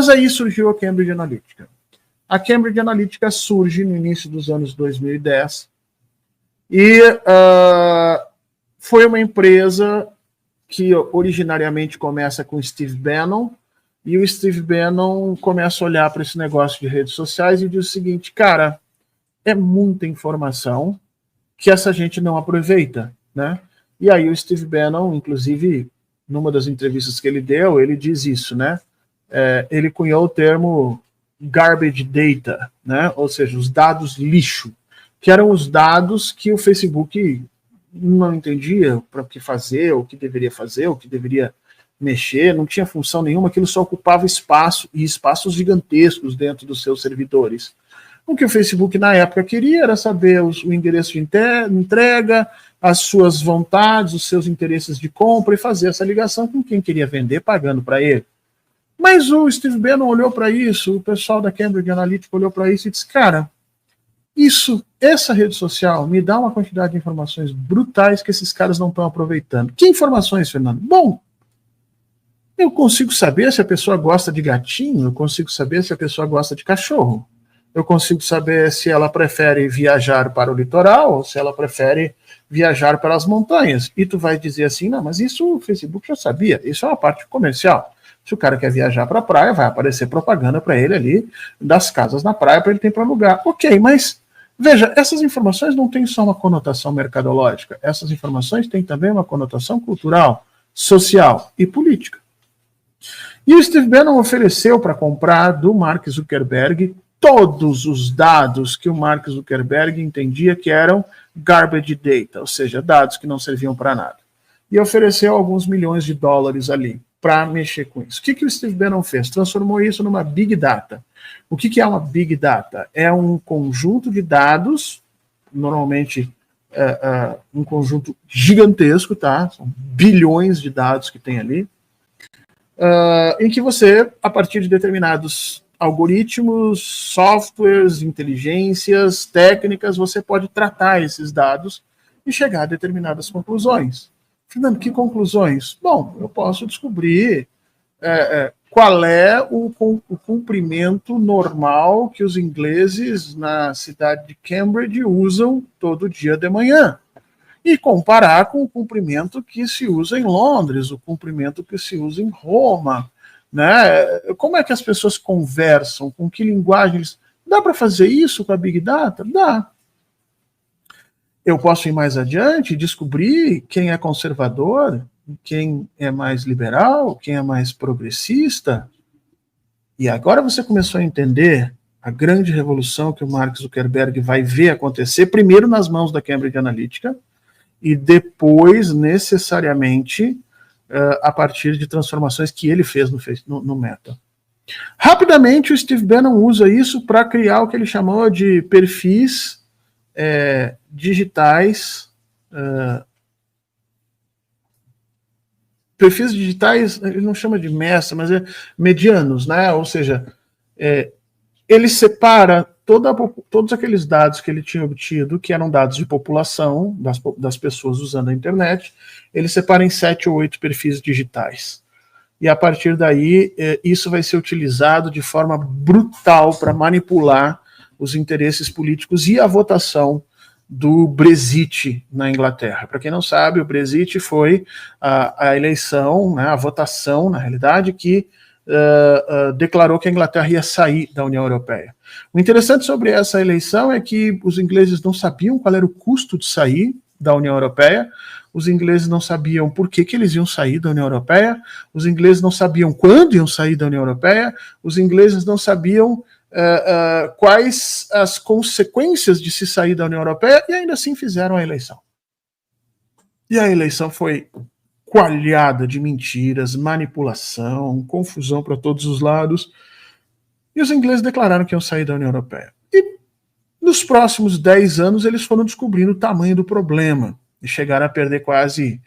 Mas aí surgiu a Cambridge Analytica. A Cambridge Analytica surge no início dos anos 2010 e foi uma empresa que originariamente começa com Steve Bannon, e o Steve Bannon começa a olhar para esse negócio de redes sociais e diz o seguinte, cara, é muita informação que essa gente não aproveita, né? E aí o Steve Bannon, inclusive, numa das entrevistas que ele deu, ele diz isso, né? Ele cunhou o termo garbage data, né? Ou seja, os dados lixo, que eram os dados que o Facebook não entendia para o que fazer, o que deveria fazer, o que deveria mexer, não tinha função nenhuma, aquilo só ocupava espaço, e espaços gigantescos dentro dos seus servidores. O que o Facebook na época queria era saber o endereço de entrega, as suas vontades, os seus interesses de compra e fazer essa ligação com quem queria vender, pagando para ele. Mas o Steve Bannon olhou para isso, o pessoal da Cambridge Analytica olhou para isso e disse, cara, essa rede social me dá uma quantidade de informações brutais que esses caras não estão aproveitando. Que informações, Fernando? Bom, eu consigo saber se a pessoa gosta de gatinho, eu consigo saber se a pessoa gosta de cachorro, eu consigo saber se ela prefere viajar para o litoral ou se ela prefere viajar pelas montanhas. E tu vai dizer assim, não, mas isso o Facebook já sabia, isso é uma parte comercial. Se o cara quer viajar para a praia, vai aparecer propaganda para ele ali das casas na praia para ele ter para alugar. Ok, mas veja, essas informações não têm só uma conotação mercadológica, essas informações têm também uma conotação cultural, social e política. E o Steve Bannon ofereceu para comprar do Mark Zuckerberg todos os dados que o Mark Zuckerberg entendia que eram garbage data, ou seja, dados que não serviam para nada. E ofereceu alguns milhões de dólares ali para mexer com isso. O que o Steve Bannon fez? Transformou isso numa Big Data. O que é uma Big Data? É um conjunto de dados, normalmente um conjunto gigantesco, tá? São bilhões de dados que tem ali, em que você, a partir de determinados algoritmos, softwares, inteligências, técnicas, você pode tratar esses dados e chegar a determinadas conclusões. Fernando, que conclusões? Bom, eu posso descobrir qual é o comprimento normal que os ingleses na cidade de Cambridge usam todo dia de manhã e comparar com o comprimento que se usa em Londres, o comprimento que se usa em Roma, né? Como é que as pessoas conversam, com que linguagem eles... Dá para fazer isso com a Big Data? Dá. Eu posso ir mais adiante e descobrir quem é conservador, quem é mais liberal, quem é mais progressista. E agora você começou a entender a grande revolução que o Mark Zuckerberg vai ver acontecer, primeiro nas mãos da Cambridge Analytica, e depois, necessariamente, a partir de transformações que ele fez no Meta. Rapidamente, o Steve Bannon usa isso para criar o que ele chamou de perfis digitais. Perfis digitais, ele não chama de mestre, mas medianos, né? Ou seja, ele separa todos aqueles dados que ele tinha obtido, que eram dados de população, das pessoas usando a internet, ele separa em 7 ou 8 perfis digitais. E a partir daí, isso vai ser utilizado de forma brutal para manipular os interesses políticos e a votação do Brexit na Inglaterra. Para quem não sabe, o Brexit foi a eleição, né, a votação, na realidade, que declarou que a Inglaterra ia sair da União Europeia. O interessante sobre essa eleição é que os ingleses não sabiam qual era o custo de sair da União Europeia, os ingleses não sabiam por que eles iam sair da União Europeia, os ingleses não sabiam quando iam sair da União Europeia, os ingleses não sabiam quais as consequências de se sair da União Europeia, e ainda assim fizeram a eleição. E a eleição foi coalhada de mentiras, manipulação, confusão para todos os lados, e os ingleses declararam que iam sair da União Europeia. E nos próximos 10 anos eles foram descobrindo o tamanho do problema, e chegaram a perder quase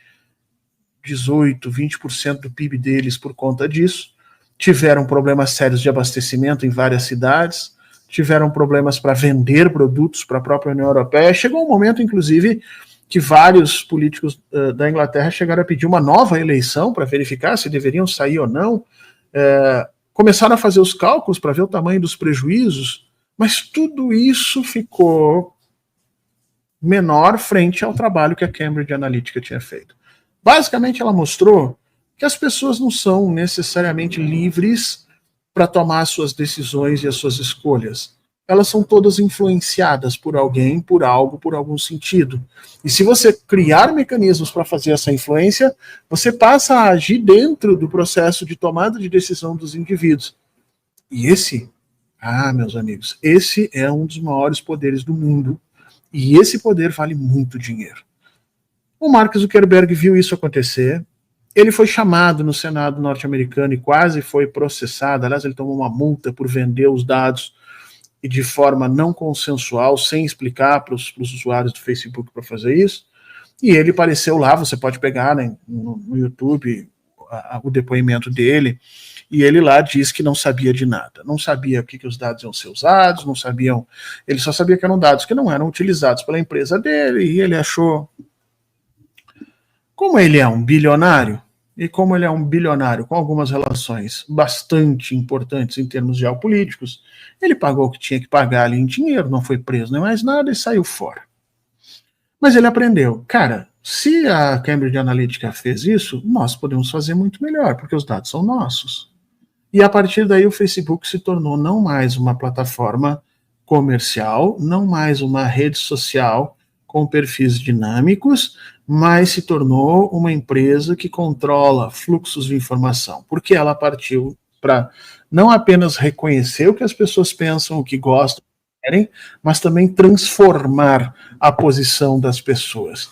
18%, 20% do PIB deles por conta disso. Tiveram problemas sérios de abastecimento em várias cidades, tiveram problemas para vender produtos para a própria União Europeia. Chegou um momento, inclusive, que vários políticos da Inglaterra chegaram a pedir uma nova eleição para verificar se deveriam sair ou não, começaram a fazer os cálculos para ver o tamanho dos prejuízos, mas tudo isso ficou menor frente ao trabalho que a Cambridge Analytica tinha feito. Basicamente, ela mostrou que as pessoas não são necessariamente livres para tomar as suas decisões e as suas escolhas. Elas são todas influenciadas por alguém, por algo, por algum sentido. E se você criar mecanismos para fazer essa influência, você passa a agir dentro do processo de tomada de decisão dos indivíduos. E esse, meus amigos, esse é um dos maiores poderes do mundo. E esse poder vale muito dinheiro. O Mark Zuckerberg viu isso acontecer. Ele foi chamado no Senado norte-americano e quase foi processado. Aliás, ele tomou uma multa por vender os dados e de forma não consensual, sem explicar para os usuários do Facebook para fazer isso. E ele apareceu lá, você pode pegar, né, no YouTube o depoimento dele, e ele lá diz que não sabia de nada. Não sabia o que os dados iam ser usados, não sabiam. Ele só sabia que eram dados que não eram utilizados pela empresa dele, e ele achou. Como ele é um bilionário, e como ele é um bilionário com algumas relações bastante importantes em termos geopolíticos, ele pagou o que tinha que pagar ali em dinheiro, não foi preso nem mais nada e saiu fora. Mas ele aprendeu, cara, se a Cambridge Analytica fez isso, nós podemos fazer muito melhor, porque os dados são nossos. E a partir daí o Facebook se tornou não mais uma plataforma comercial, não mais uma rede social com perfis dinâmicos, mas se tornou uma empresa que controla fluxos de informação, porque ela partiu para não apenas reconhecer o que as pessoas pensam, o que gostam, querem, mas também transformar a posição das pessoas.